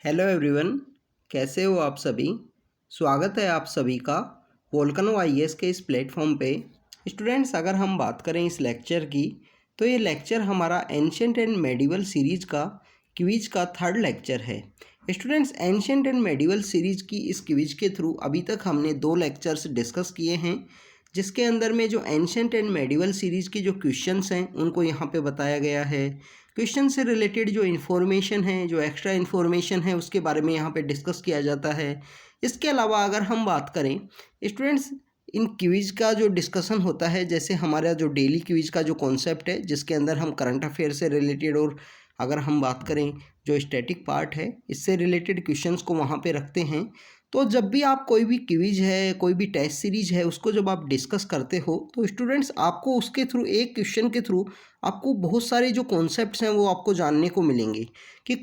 Hello everyone, कैसे हो आप सभी। स्वागत है आप सभी का वोल्केनो आईएएस के इस प्लेटफॉर्म पे। स्टूडेंट्स, अगर हम बात करें इस लेक्चर की तो ये लेक्चर हमारा एंशिएंट एंड मेडिवल सीरीज़ का क्विज का थर्ड लेक्चर है। Students, ancient and medieval series की इस क्विज के थ्रू अभी तक हमने 2 लेक्चर्स डिस्कस किए हैं, जिसके अंदर में जो एंशिएंट एंड मेडिवल सीरीज़ के जो क्वेश्चंस हैं उनको यहाँ पे बताया गया है। क्वेश्चन से रिलेटेड जो इन्फॉर्मेशन है, जो एक्स्ट्रा इन्फॉर्मेशन है, उसके बारे में यहाँ पे डिस्कस किया जाता है। इसके अलावा अगर हम बात करें स्टूडेंट्स, इन क्विज का जो डिस्कशन होता है, जैसे हमारा जो डेली क्विज का जो कॉन्सेप्ट है, जिसके अंदर हम करंट अफेयर से रिलेटेड और अगर हम बात करें जो स्टैटिक पार्ट है, इससे रिलेटेड क्वेश्चंस को वहाँ पे रखते हैं। तो जब भी आप कोई भी क्विज है, कोई भी टेस्ट सीरीज है, उसको जब आप डिस्कस करते हो तो स्टूडेंट्स आपको उसके थ्रू, एक क्वेश्चन के थ्रू आपको बहुत सारे जो कॉन्सेप्ट्स हैं वो आपको जानने को मिलेंगे कि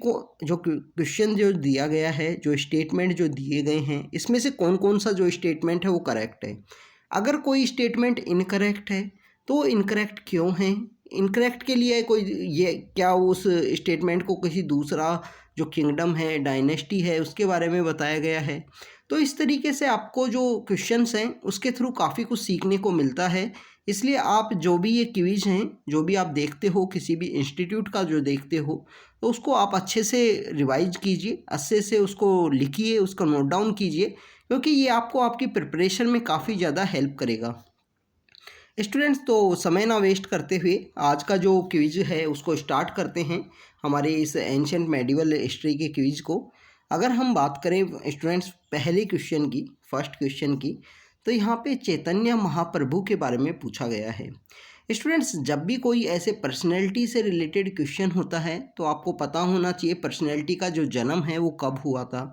जो क्वेश्चन जो दिया गया है, जो स्टेटमेंट जो दिए गए हैं, इसमें से कौन कौन सा जो स्टेटमेंट है वो करेक्ट है। अगर कोई स्टेटमेंट इनकरेक्ट है तो इनकरेक्ट क्यों है, इनकरेक्ट के लिए कोई ये क्या उस स्टेटमेंट को किसी दूसरा जो किंगडम है, डायनेस्टी है, उसके बारे में बताया गया है। तो इस तरीके से आपको जो क्वेश्चंस हैं उसके थ्रू काफ़ी कुछ सीखने को मिलता है। इसलिए आप जो भी ये क्विज हैं, जो भी आप देखते हो, किसी भी इंस्टीट्यूट का जो देखते हो, तो उसको आप अच्छे से रिवाइज कीजिए, अच्छे से उसको लिखिए, उसको नोट डाउन कीजिए, क्योंकि ये आपको आपकी प्रिपरेशन में काफ़ी ज़्यादा हेल्प करेगा। स्टूडेंट्स, तो समय ना वेस्ट करते हुए आज का जो क्विज है उसको स्टार्ट करते हैं, हमारे इस एंशिएंट मेडिवल हिस्ट्री के क्विज को। अगर हम बात करें स्टूडेंट्स पहले क्वेश्चन की, फर्स्ट क्वेश्चन की, तो यहाँ पे चैतन्य महाप्रभु के बारे में पूछा गया है। स्टूडेंट्स, जब भी कोई ऐसे पर्सनैलिटी से रिलेटेड क्वेश्चन होता है तो आपको पता होना चाहिए पर्सनैलिटी का जो जन्म है वो कब हुआ था,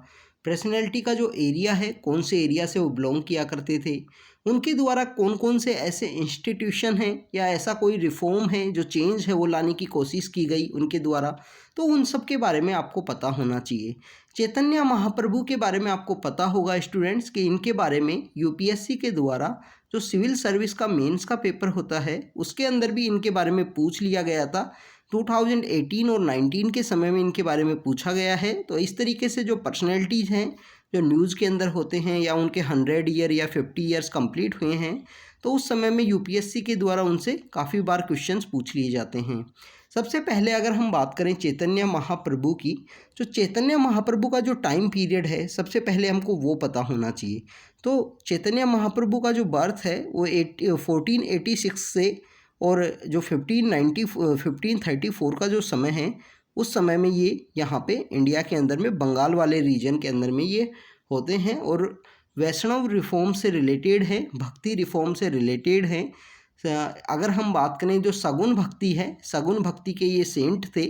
पर्सनैलिटी का जो एरिया है, कौन से एरिया से वो बिलोंग किया करते थे, उनके द्वारा कौन कौन से ऐसे इंस्टीट्यूशन हैं या ऐसा कोई रिफॉर्म है जो चेंज है वो लाने की कोशिश की गई उनके द्वारा, तो उन सब के बारे में आपको पता होना चाहिए। चैतन्य महाप्रभु के बारे में आपको पता होगा स्टूडेंट्स कि इनके बारे में यूपीएससी के द्वारा जो सिविल सर्विस का मेंस का पेपर होता है उसके अंदर भी इनके बारे में पूछ लिया गया था। 2018 और 19 के समय में इनके बारे में पूछा गया है। तो इस तरीके से जो पर्सनैलिटीज़ हैं जो न्यूज़ के अंदर होते हैं या उनके 100 ईयर या 50 ईयर्स कंप्लीट हुए हैं, तो उस समय में यूपीएससी के द्वारा उनसे काफ़ी बार क्वेश्चंस पूछ लिए जाते हैं। सबसे पहले अगर हम बात करें चैतन्य महाप्रभु की, जो चैतन्य महाप्रभु का जो टाइम पीरियड है सबसे पहले हमको वो पता होना चाहिए। तो चैतन्य महाप्रभु का जो बर्थ है वो 1486 से, और जो 1534 का जो समय है उस समय में ये यहाँ पे इंडिया के अंदर में बंगाल वाले रीजन के अंदर में ये होते हैं, और वैष्णव रिफॉर्म से रिलेटेड है, भक्ति रिफॉर्म से रिलेटेड है। अगर हम बात करें जो सगुन भक्ति है, सगुन भक्ति के ये सेंट थे।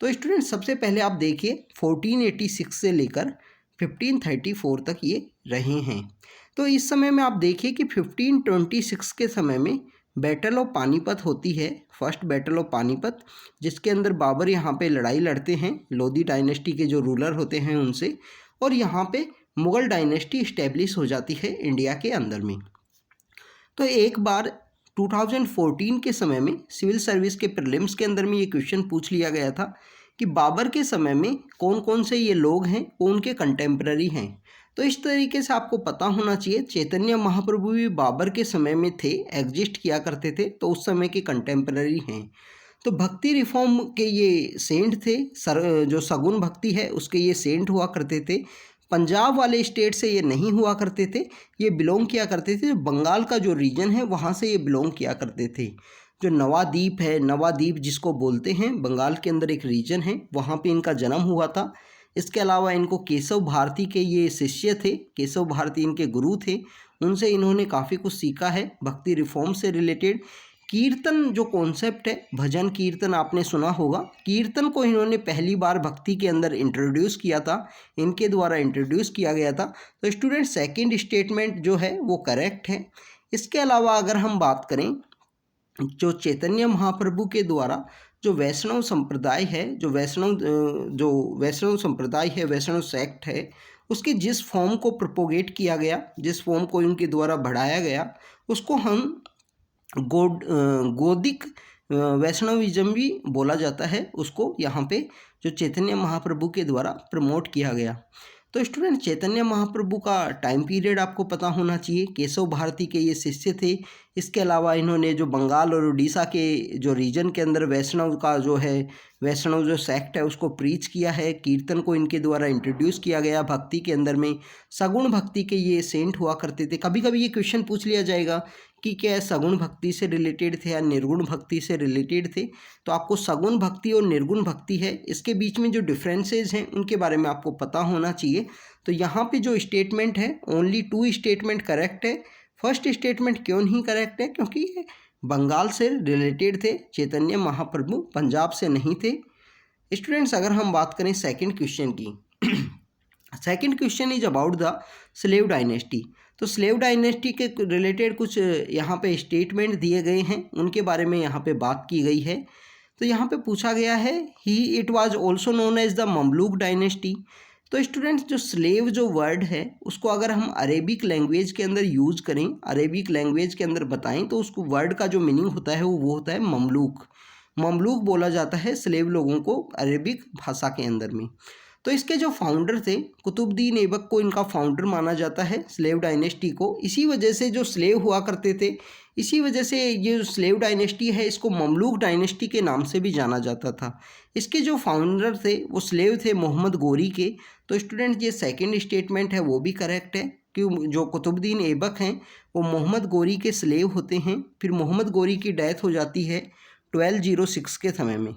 तो स्टूडेंट, सबसे पहले आप देखिए 1486 से लेकर 1534 तक ये रहे हैं। तो इस समय में आप देखिए कि 1526 के समय में बैटल ऑफ पानीपत होती है, फर्स्ट बैटल ऑफ पानीपत, जिसके अंदर बाबर यहाँ पे लड़ाई लड़ते हैं लोधी डायनेस्टी के जो रूलर होते हैं उनसे, और यहाँ पे मुग़ल डायनेस्टी इस्टेब्लिश हो जाती है इंडिया के अंदर में। तो एक बार 2014 के समय में सिविल सर्विस के प्रीलिम्स के अंदर में ये क्वेश्चन पूछ लिया गया था कि बाबर के समय में कौन कौन से ये लोग हैं वो उनके कंटेम्प्रेरी हैं। तो इस तरीके से आपको पता होना चाहिए चैतन्य महाप्रभु भी बाबर के समय में थे, एग्जिस्ट किया करते थे, तो उस समय के कंटेम्प्रेरी हैं। तो भक्ति रिफॉर्म के ये सेंट थे, जो सगुन भक्ति है उसके ये सेंट हुआ करते थे। पंजाब वाले स्टेट से ये नहीं हुआ करते थे, ये बिलोंग किया करते थे, जो बंगाल का जो रीजन है वहाँ से ये बिलोंग किया करते थे। जो नवाद्वीप है, नवाद्वीप जिसको बोलते हैं, बंगाल के अंदर एक रीजन है, वहाँ पे इनका जन्म हुआ था। इसके अलावा इनको केशव भारती के ये शिष्य थे, केशव भारती इनके गुरु थे, उनसे इन्होंने काफ़ी कुछ सीखा है भक्ति रिफॉर्म से रिलेटेड। कीर्तन जो कॉन्सेप्ट है, भजन कीर्तन आपने सुना होगा, कीर्तन को इन्होंने पहली बार भक्ति के अंदर इंट्रोड्यूस किया था, इनके द्वारा इंट्रोड्यूस किया गया था। तो स्टूडेंट, सेकंड स्टेटमेंट जो है वो करेक्ट है। इसके अलावा अगर हम बात करें जो चैतन्य महाप्रभु के द्वारा जो वैष्णव संप्रदाय है, जो वैष्णव संप्रदाय है, वैष्णव सेक्ट है, उसके जिस फॉर्म को प्रोपोगेट किया गया, जिस फॉर्म को इनके द्वारा बढ़ाया गया, उसको हम गौदिक वैष्णविज्म भी बोला जाता है उसको यहाँ पे। जो चैतन्य महाप्रभु के द्वारा प्रमोट किया गया। तो स्टूडेंट चैतन्य महाप्रभु का टाइम पीरियड आपको पता होना चाहिए। केशव भारती के ये शिष्य थे। इसके अलावा इन्होंने जो बंगाल और उड़ीसा के जो रीजन के अंदर वैष्णव का जो है, वैष्णव जो सेक्ट है उसको प्रीच किया है। कीर्तन को इनके द्वारा इंट्रोड्यूस किया गया भक्ति के अंदर में। सगुण भक्ति के ये सेंट हुआ करते थे। कभी कभी ये क्वेश्चन पूछ लिया जाएगा कि क्या सगुण भक्ति से रिलेटेड थे या निर्गुण भक्ति से रिलेटेड थे। तो आपको सगुण भक्ति और निर्गुण भक्ति है, इसके बीच में जो डिफरेंसेस हैं उनके बारे में आपको पता होना चाहिए। तो यहाँ पे जो स्टेटमेंट है, ओनली 2 स्टेटमेंट करेक्ट है। फर्स्ट स्टेटमेंट क्यों नहीं करेक्ट है? क्योंकि ये बंगाल से रिलेटेड थे, चैतन्य महाप्रभु पंजाब से नहीं थे। स्टूडेंट्स अगर हम बात करें सेकंड क्वेश्चन की, second question is about the slave dynasty. तो स्लेव डायनेस्टी के रिलेटेड कुछ यहाँ पे स्टेटमेंट दिए गए हैं, उनके बारे में यहाँ पे बात की गई है। तो यहाँ पे पूछा गया है it was also known as the Mamluk dynasty. तो स्टूडेंट्स जो स्लेव जो वर्ड है उसको अगर हम अरेबिक लैंग्वेज के अंदर यूज़ करें, अरेबिक लैंग्वेज के अंदर बताएं, तो उसको वर्ड का जो मीनिंग होता है वो होता है ममलूक। ममलूक बोला जाता है स्लेव लोगों को अरेबिक भाषा के अंदर में। तो इसके जो फाउंडर थे, कुतुबुद्दीन ऐबक को इनका फाउंडर माना जाता है स्लेव डायनेस्टी को। इसी वजह से जो स्लेव हुआ करते थे, इसी वजह से ये जो स्लेव डायनेस्टी है इसको ममलूक डायनेस्टी के नाम से भी जाना जाता था। इसके जो फाउंडर थे वो स्लेव थे मोहम्मद गोरी के। तो स्टूडेंट ये सेकंड स्टेटमेंट है वो भी करेक्ट है कि जो कुतुबुद्दीन ऐबक हैं वो मोहम्मद गोरी के स्लेव होते हैं। फिर मोहम्मद गोरी की डेथ हो जाती है 1206 के समय में।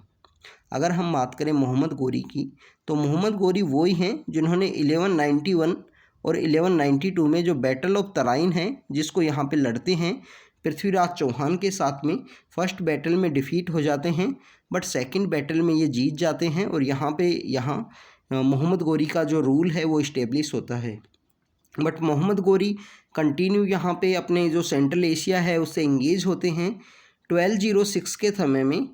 अगर हम बात करें मोहम्मद गोरी की, तो मोहम्मद गोरी वही हैं जिन्होंने 1191 और 1192 में जो बैटल ऑफ तराइन है, जिसको यहाँ पे लड़ते हैं पृथ्वीराज चौहान के साथ में, फर्स्ट बैटल में डिफीट हो जाते हैं बट सेकंड बैटल में ये जीत जाते हैं और यहाँ मोहम्मद गोरी का जो रूल है वो इस्टेब्लिश होता है। बट मोहम्मद गोरी कंटिन्यू यहाँ पे अपने जो सेंट्रल एशिया है उससे इंगेज होते हैं। 1206 के समय में,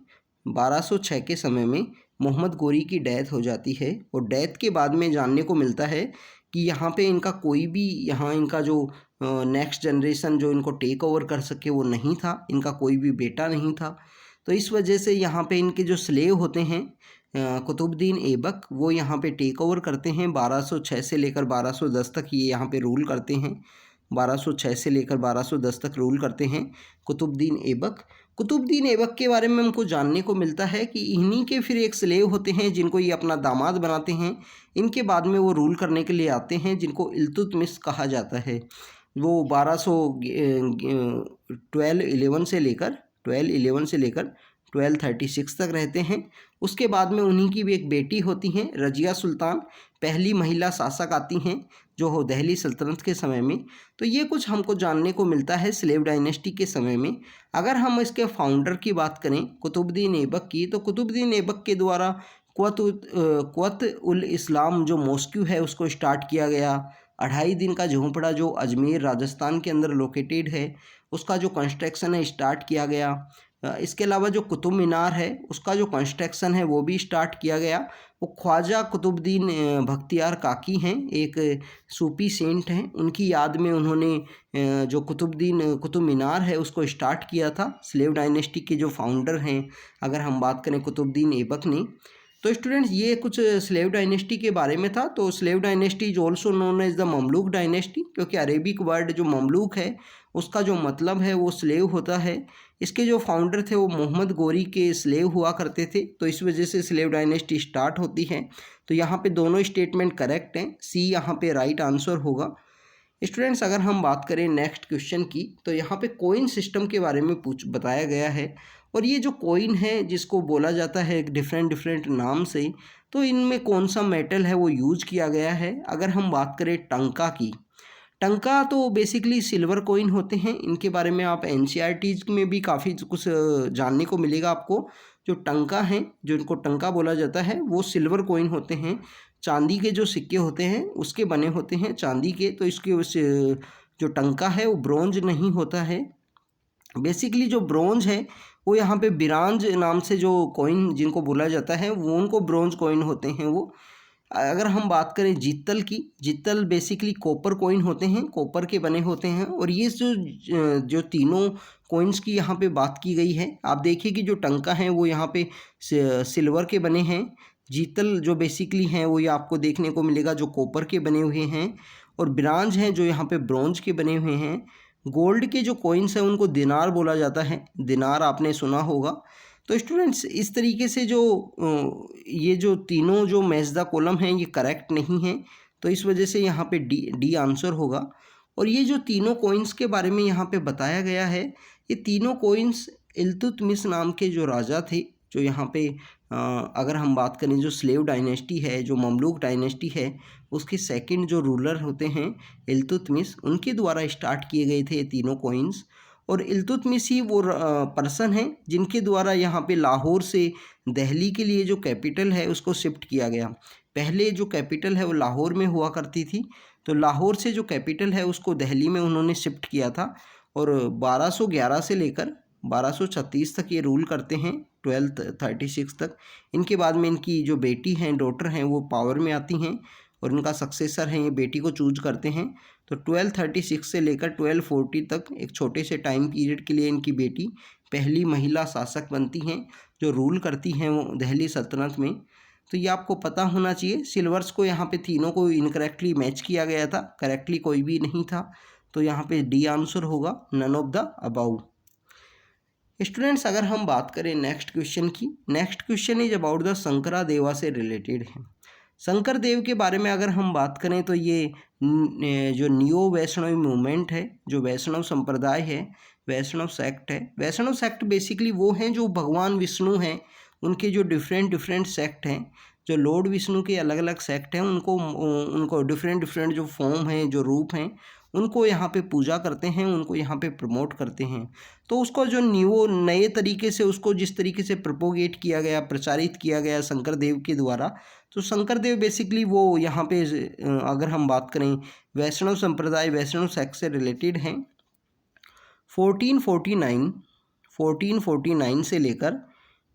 1206 के समय में मोहम्मद गोरी की डेथ हो जाती है और डेथ के बाद में जानने को मिलता है कि यहाँ पे इनका कोई भी, यहाँ इनका जो नेक्स्ट जनरेशन जो इनको टेक ओवर कर सके वो नहीं था, इनका कोई भी बेटा नहीं था। तो इस वजह से यहाँ पे इनके जो स्लेव होते हैं कुतुबुद्दीन ऐबक, वो यहाँ पे टेक ओवर करते हैं। 1206 से लेकर 1210 तक ये यहाँ पे रूल करते हैं। 1206 से लेकर 1210 तक रूल करते हैं कुतुबुद्दीन ऐबक। कुतुबुद्दीन ऐबक के बारे में हमको जानने को मिलता है कि इन्हीं के फिर एक स्लेव होते हैं जिनको ये अपना दामाद बनाते हैं। इनके बाद में वो रूल करने के लिए आते हैं जिनको इल्तुतमिश कहा जाता है। वो 1211 से लेकर 1236 तक रहते हैं। उसके बाद में उन्हीं की भी एक बेटी होती हैं रजिया सुल्तान, पहली महिला शासक आती हैं जो हो दिल्ली सल्तनत के समय में। तो ये कुछ हमको जानने को मिलता है स्लेव डायनेस्टी के समय में। अगर हम इसके फाउंडर की बात करें कुतुबुद्दीन ऐबक की, तो कुतुबुद्दीन ऐबक के द्वारा क़ुव्वत उल इस्लाम जो मॉस्क्यू है उसको स्टार्ट किया गया। 2.5 दिन का झोंपड़ा जो अजमेर राजस्थान के अंदर लोकेटेड है उसका जो कंस्ट्रक्शन है स्टार्ट किया गया। इसके अलावा जो कुतुब मीनार है उसका जो कंस्ट्रक्शन है वो भी स्टार्ट किया गया। वो ख्वाजा कुतुबुद्दीन बख्तियार काकी हैं, एक सूफी सेंट हैं, उनकी याद में उन्होंने जो कुतुब मीनार है उसको स्टार्ट किया था। स्लेव डायनेस्टी के जो फाउंडर हैं अगर हम बात करें कुतुबुद्दीन ऐबक ने। तो स्टूडेंट्स ये कुछ स्लेव डायनेस्टी के बारे में था। तो slave dynasty is also known as the Mamluk dynasty, क्योंकि अरेबिक वर्ड जो ममलूक है उसका जो मतलब है वो स्लेव होता है। इसके जो फाउंडर थे वो मोहम्मद गोरी के स्लेव हुआ करते थे, तो इस वजह से स्लेव डायनेस्टी स्टार्ट होती है। तो यहाँ पे दोनों स्टेटमेंट करेक्ट हैं, सी यहाँ पे राइट आंसर होगा। स्टूडेंट्स अगर हम बात करें नेक्स्ट क्वेश्चन की, तो यहाँ पे कोइन सिस्टम के बारे में बताया गया है। और ये जो कोइन है जिसको बोला जाता है डिफरेंट नाम से, तो इनमें कौन सा मेटल है वो यूज किया गया है। अगर हम बात करें टंका की, टंका तो बेसिकली सिल्वर कोइन होते हैं। इनके बारे में आप एनसीईआरटीज में भी काफ़ी कुछ जानने को मिलेगा आपको। जो टंका हैं, जो इनको टंका बोला जाता है, वो सिल्वर कोइन होते हैं। चांदी के जो सिक्के होते हैं उसके बने होते हैं, चांदी के। तो इसके जो टंका है वो ब्रोंज नहीं होता है। बेसिकली जो ब्रोंज है वो यहाँ पे बिरांज नाम से जो कॉइन जिनको बोला जाता है वो उनको ब्रोंज कॉइन होते हैं वो। अगर हम बात करें जित्तल की, जित्तल बेसिकली कॉपर कॉइन होते हैं, कॉपर के बने होते हैं। और ये जो तीनों कॉइन्स की यहाँ पे बात की गई है, आप देखिए कि जो टंका हैं वो यहाँ पे सिल्वर के बने हैं, जीतल जो बेसिकली हैं वो ये आपको देखने को मिलेगा जो कॉपर के बने हुए हैं, और ब्रांज हैं जो यहाँ पे ब्रॉन्ज के बने हुए हैं। गोल्ड के जो कॉइन्स हैं उनको दिनार बोला जाता है, दिनार आपने सुना होगा। तो स्टूडेंट्स इस तरीके से जो ये जो तीनों जो मैच द कॉलम हैं ये करेक्ट नहीं है, तो इस वजह से यहाँ पे डी आंसर होगा। और ये जो तीनों कॉइन्स के बारे में यहाँ पे बताया गया है, ये तीनों कॉइन्स इल्तुतमिश नाम के जो राजा थे, जो यहाँ पे अगर हम बात करें जो स्लेव डायनेस्टी है, जो ममलूक डायनेस्टी है, उसके सेकंड जो रूलर होते हैं इल्तुतमिश, उनके द्वारा स्टार्ट किए गए थे ये तीनों कॉइन्स। और इल्तुतमिश ही वो पर्सन है जिनके द्वारा यहाँ पे लाहौर से दिल्ली के लिए जो कैपिटल है उसको शिफ्ट किया गया। पहले जो कैपिटल है वो लाहौर में हुआ करती थी, तो लाहौर से जो कैपिटल है उसको दिल्ली में उन्होंने शिफ्ट किया था। और 1211 से लेकर 1236 तक ये रूल करते हैं, 1236 तक। इनके बाद में इनकी जो बेटी हैं, डॉटर हैं, वो पावर में आती हैं और इनका सक्सेसर हैं, ये बेटी को चूज करते हैं। तो 1236 से लेकर 1240 तक एक छोटे से टाइम पीरियड के लिए इनकी बेटी पहली महिला शासक बनती हैं जो रूल करती हैं वो दिल्ली सल्तनत में। तो ये आपको पता होना चाहिए। सिल्वर्स को यहाँ पे तीनों को इनकरेक्टली मैच किया गया था, करेक्टली कोई भी नहीं था, तो यहाँ पे डी आंसर होगा, none of the above. Students अगर हम बात करें नेक्स्ट क्वेश्चन की, next question is about the Shankara Deva से रिलेटेड है। शंकर देव के बारे में अगर हम बात करें तो ये जो नियो वैष्णव मूवमेंट है, जो वैष्णव संप्रदाय है, वैष्णव सेक्ट है। वैष्णव सेक्ट बेसिकली वो हैं जो भगवान विष्णु हैं, उनके जो डिफरेंट सेक्ट हैं, जो लॉर्ड विष्णु के अलग अलग सेक्ट हैं, उनको डिफरेंट जो फॉर्म हैं, जो रूप हैं, उनको यहाँ पे पूजा करते हैं, उनको यहाँ पे प्रमोट करते हैं। तो उसको जो नए तरीके से उसको जिस तरीके से प्रोपोगेट किया गया, प्रचारित किया गया शंकर देव के द्वारा, तो शंकर देव बेसिकली वो यहाँ पे अगर हम बात करें वैष्णव संप्रदाय, वैष्णव सेक्ट से रिलेटेड हैं। 1449 से लेकर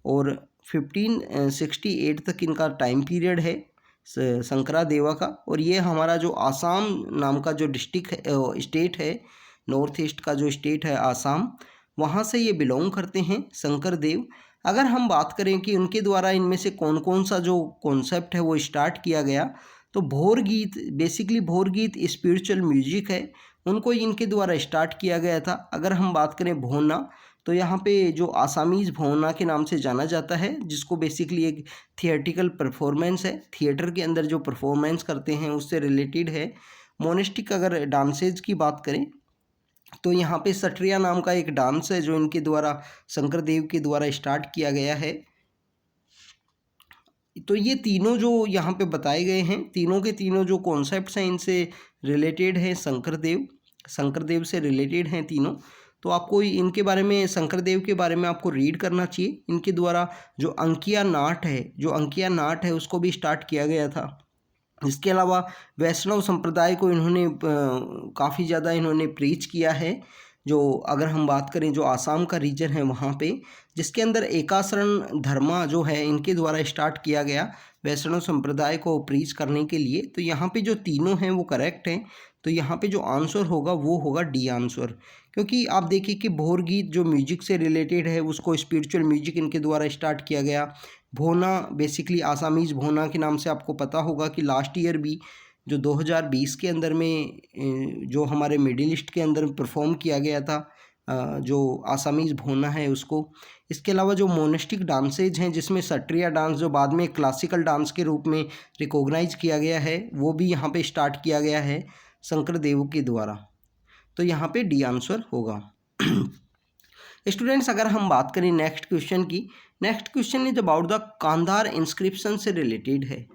और 1568 तक इनका टाइम पीरियड है शंकरा देवा का। और ये हमारा जो आसाम नाम का जो डिस्ट्रिक्ट है, स्टेट है, नॉर्थ ईस्ट का जो स्टेट है आसाम, वहाँ से ये बिलोंग करते हैं शंकर देव। अगर हम बात करें कि उनके द्वारा इनमें से कौन कौन सा जो कॉन्सेप्ट है वो स्टार्ट किया गया, तो भोर गीत, बेसिकली भोर गीत स्पिरिचुअल म्यूजिक है, उनको इनके द्वारा स्टार्ट किया गया था। अगर हम बात करें भोना, तो यहाँ पे जो आसामीज़ भोना के नाम से जाना जाता है, जिसको बेसिकली एक थिएटिकल परफॉर्मेंस है, थिएटर के अंदर जो परफॉर्मेंस करते हैं उससे रिलेटेड है। मोनेस्टिक अगर डांसेज की बात करें तो यहाँ पे सट्रिया नाम का एक डांस है जो इनके द्वारा, शंकर देव के द्वारा स्टार्ट किया गया है। तो ये तीनों जो यहाँ पे बताए गए हैं, तीनों के तीनों जो कॉन्सेप्ट्स हैं इनसे रिलेटेड है, शंकर देव से रिलेटेड हैं तीनों। तो आपको इनके बारे में, शंकर देव के बारे में आपको रीड करना चाहिए। इनके द्वारा जो अंकिया नाट है उसको भी स्टार्ट किया गया था। इसके अलावा वैष्णव संप्रदाय को इन्होंने काफ़ी ज़्यादा इन्होंने प्रीच किया है। जो अगर हम बात करें जो आसाम का रीजन है वहाँ पे, जिसके अंदर एकाशरण धर्मा जो है इनके द्वारा स्टार्ट किया गया वैष्णव संप्रदाय को प्रीच करने के लिए। तो यहाँ पे जो तीनों हैं वो करेक्ट हैं, तो यहाँ पे जो आंसर होगा वो होगा डी आंसर। क्योंकि आप देखिए कि भोर गीत जो म्यूजिक से रिलेटेड है उसको स्पिरिचुअल म्यूजिक इनके द्वारा स्टार्ट किया गया। भोना बेसिकली आसामीज़ भोना के नाम से आपको पता होगा कि लास्ट ईयर भी जो 2020 के अंदर में जो हमारे मिडिल ईस्ट के अंदर परफॉर्म किया गया था जो आसामीज़ भोना है उसको। इसके अलावा जो मोनेस्टिक डांसेज हैं जिसमें सट्रिया डांस जो बाद में क्लासिकल डांस के रूप में रिकॉग्नाइज किया गया है, वो भी यहाँ पे स्टार्ट किया गया है शंकर देव के द्वारा। तो यहाँ पे डी आंसर होगा। स्टूडेंट्स अगर हम बात करें नेक्स्ट क्वेश्चन की, next question is about the Kandahar inscription से रिलेटेड है।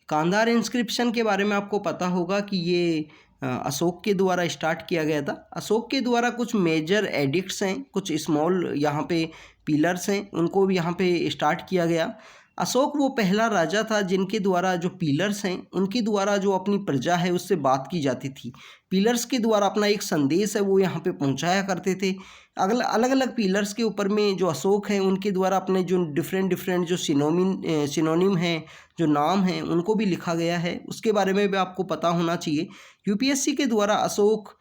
कांधार इंस्क्रिप्शन के बारे में आपको पता होगा कि ये अशोक के द्वारा स्टार्ट किया गया था। अशोक के द्वारा कुछ मेजर एडिक्ट्स हैं, कुछ स्मॉल यहाँ पे पिलर्स हैं, उनको भी यहाँ पे स्टार्ट किया गया। अशोक वो पहला राजा था जिनके द्वारा जो पिलर्स हैं उनके द्वारा जो अपनी प्रजा है उससे बात की जाती थी। पिलर्स के द्वारा अपना एक संदेश है वो यहाँ पे पहुँचाया करते थे। अलग अलग पिलर्स के ऊपर में जो अशोक हैं उनके द्वारा अपने जो डिफरेंट जो सिनोनिम हैं, जो नाम हैं, उनको भी लिखा गया है। उसके बारे में भी आपको पता होना चाहिए। यूपीएससी के द्वारा अशोक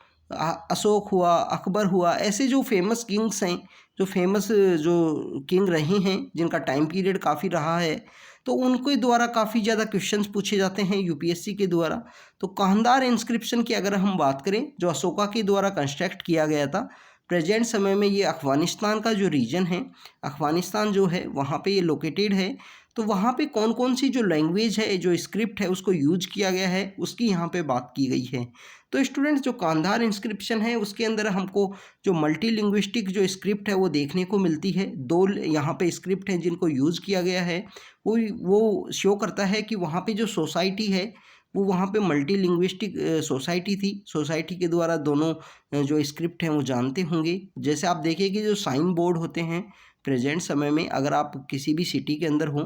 हुआ, अकबर हुआ, ऐसे जो फेमस किंग्स हैं, जो फेमस जो किंग रहे हैं जिनका टाइम पीरियड काफ़ी रहा है, तो उनके द्वारा काफ़ी ज़्यादा क्वेश्चंस पूछे जाते हैं यूपीएससी के द्वारा। तो कांधार इंस्क्रिप्शन की अगर हम बात करें, जो अशोका के द्वारा कंस्ट्रक्ट किया गया था, प्रेजेंट समय में ये अफ़गानिस्तान का जो रीजन है, अफ़गानिस्तान जो है वहाँ पे ये लोकेटेड है। तो वहाँ पे कौन कौन सी जो लैंग्वेज है, जो स्क्रिप्ट है, उसको यूज किया गया है, उसकी यहाँ पे बात की गई है। तो स्टूडेंट्स, जो कांधार इंस्क्रिप्शन है उसके अंदर हमको जो मल्टीलिंग्विस्टिक जो स्क्रिप्ट है वो देखने को मिलती है। दो यहाँ पे स्क्रिप्ट हैं जिनको यूज़ किया गया है। वो शो करता है कि वहाँ पे जो सोसाइटी है वो वहाँ पे मल्टीलिंग्विस्टिक सोसाइटी थी। सोसाइटी के द्वारा दोनों जो स्क्रिप्ट हैं वो जानते होंगे। जैसे आप देखिए कि जो साइन बोर्ड होते हैं प्रेजेंट समय में, अगर आप किसी भी सिटी के अंदर हो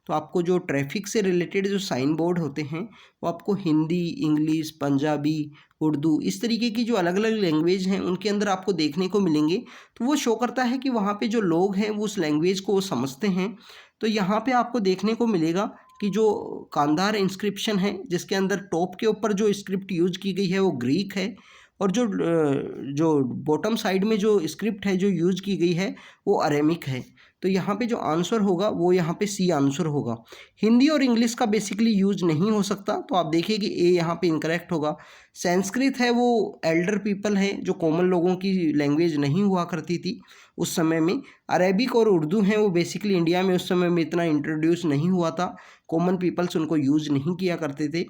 तो आपको जो ट्रैफिक से रिलेटेड जो साइन बोर्ड होते हैं वो आपको हिंदी, इंग्लिश, पंजाबी, उर्दू, इस तरीके की जो अलग अलग लैंग्वेज हैं उनके अंदर आपको देखने को मिलेंगे। तो वो शो करता है कि वहाँ पे जो लोग हैं वो उस लैंग्वेज को समझते हैं। तो यहाँ पे आपको देखने को मिलेगा कि जो कांधार इंस्क्रिप्शन है जिसके अंदर टॉप के ऊपर जो स्क्रिप्ट यूज की गई है वो ग्रीक है, और जो बॉटम साइड में जो स्क्रिप्ट है जो यूज की गई है वो अरेमिक है। तो यहाँ पे जो आंसर होगा वो यहाँ पे सी आंसर होगा। हिंदी और इंग्लिश का बेसिकली यूज नहीं हो सकता, तो आप देखिए कि ए यहाँ पे इनकरेक्ट होगा। संस्कृत है वो एल्डर पीपल है, जो कॉमन लोगों की लैंग्वेज नहीं हुआ करती थी उस समय में। अरेबिक और उर्दू हैं वो बेसिकली इंडिया में उस समय में इतना इंट्रोड्यूस नहीं हुआ था, कॉमन पीपल्स उनको यूज़ नहीं किया करते थे।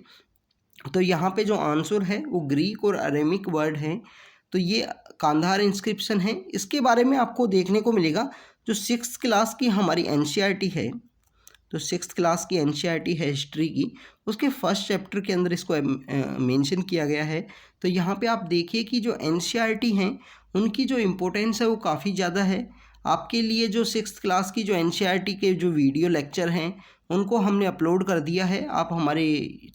तो यहाँ पे जो आंसर है वो ग्रीक और अरेमिक वर्ड है। तो ये कांधार इंस्क्रिप्शन है। इसके बारे में आपको देखने को मिलेगा जो 6th क्लास की हमारी एनसीईआरटी है, तो 6th क्लास की एनसीईआरटी है हिस्ट्री की, उसके फर्स्ट चैप्टर के अंदर इसको मेंशन किया गया है। तो यहाँ पे आप देखिए कि जो एनसीईआरटी हैं उनकी जो इम्पोर्टेंस है वो काफ़ी ज़्यादा है। आपके लिए जो 6th क्लास की जो एनसीईआरटी के जो वीडियो लेक्चर हैं उनको हमने अपलोड कर दिया है। आप हमारे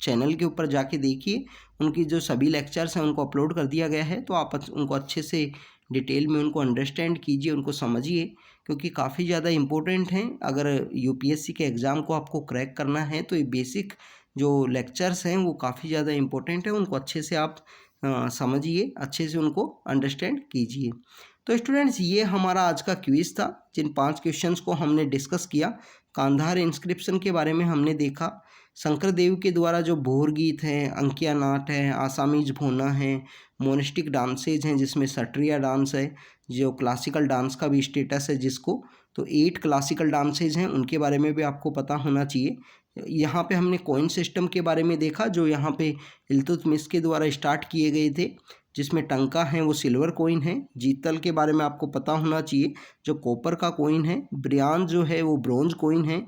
चैनल के ऊपर जाके देखिए, उनकी जो सभी लेक्चर्स हैं उनको अपलोड कर दिया गया है। तो आप उनको अच्छे से डिटेल में उनको अंडरस्टैंड कीजिए, उनको समझिए, क्योंकि काफ़ी ज़्यादा इम्पोर्टेंट हैं। अगर यूपीएससी के एग्ज़ाम को आपको क्रैक करना है तो ये बेसिक जो लेक्चर्स हैं वो काफ़ी ज़्यादा इम्पोर्टेंट है। उनको अच्छे से आप समझिए, अच्छे से उनको अंडरस्टैंड कीजिए। तो स्टूडेंट्स, ये हमारा आज का क्विज़ था। जिन 5 क्वेश्चंस को हमने डिस्कस किया, कांधार इंस्क्रिप्शन के बारे में हमने देखा, शंकर देव के द्वारा जो भोर गीत हैं, अंकिया नाट है, आसामीज भोना है, मोनिस्टिक डांसेज हैं जिसमें सट्रिया डांस है, जो क्लासिकल डांस का भी स्टेटस है जिसको, तो 8 क्लासिकल डांसेज हैं, उनके बारे में भी आपको पता होना चाहिए। यहाँ पे हमने कॉइन सिस्टम के बारे में देखा जो यहाँ पे इल्तुतमिश के द्वारा स्टार्ट किए गए थे, जिसमें टंका है वो सिल्वर कॉइन है। जीतल के बारे में आपको पता होना चाहिए, जो कॉपर का कॉइन है। ब्रियान जो है वो ब्रोंज कॉइन है।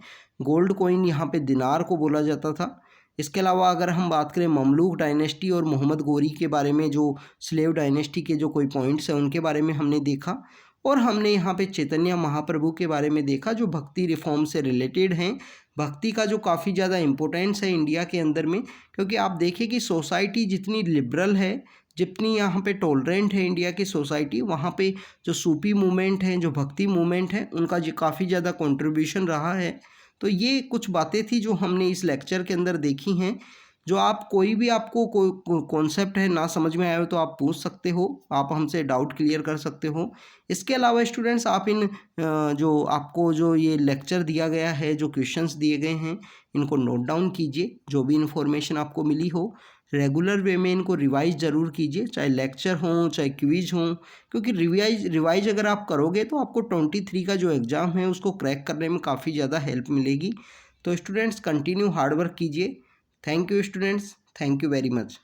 गोल्ड कॉइन यहाँ पे दिनार को बोला जाता था। इसके अलावा अगर हम बात करें ममलूक डायनेस्टी और मोहम्मद गोरी के बारे में, जो स्लेव डायनेस्टी के जो कोई पॉइंट्स हैं उनके बारे में हमने देखा। और हमने यहाँ पे चैतन्य महाप्रभु के बारे में देखा जो भक्ति रिफॉर्म से रिलेटेड हैं। भक्ति का जो काफ़ी ज़्यादा इम्पोर्टेंस है इंडिया के अंदर में, क्योंकि आप देखिए कि सोसाइटी जितनी लिबरल है, जितनी यहाँ पे टॉलरेंट है इंडिया की सोसाइटी, वहाँ पे जो सूफी मूवमेंट है, जो भक्ति मूवमेंट है, उनका जो काफ़ी ज़्यादा कंट्रीब्यूशन रहा है। तो ये कुछ बातें थी जो हमने इस लेक्चर के अंदर देखी हैं। जो आप कोई भी आपको कोई कॉन्सेप्ट है ना समझ में आया हो तो आप पूछ सकते हो, आप हमसे डाउट क्लियर कर सकते हो। इसके अलावा स्टूडेंट्स, आप जो आपको जो ये लेक्चर दिया गया है, जो क्वेश्चंस दिए गए हैं, इनको नोट डाउन कीजिए। जो भी इन्फॉर्मेशन आपको मिली हो रेगुलर वे में इनको रिवाइज ज़रूर कीजिए, चाहे लेक्चर हो चाहे क्विज हो, क्योंकि रिवाइज अगर आप करोगे तो आपको 23 का जो एग्ज़ाम है उसको क्रैक करने में काफ़ी ज़्यादा हेल्प मिलेगी। तो स्टूडेंट्स, कंटिन्यू हार्ड वर्क कीजिए। Thank you students, thank you very much.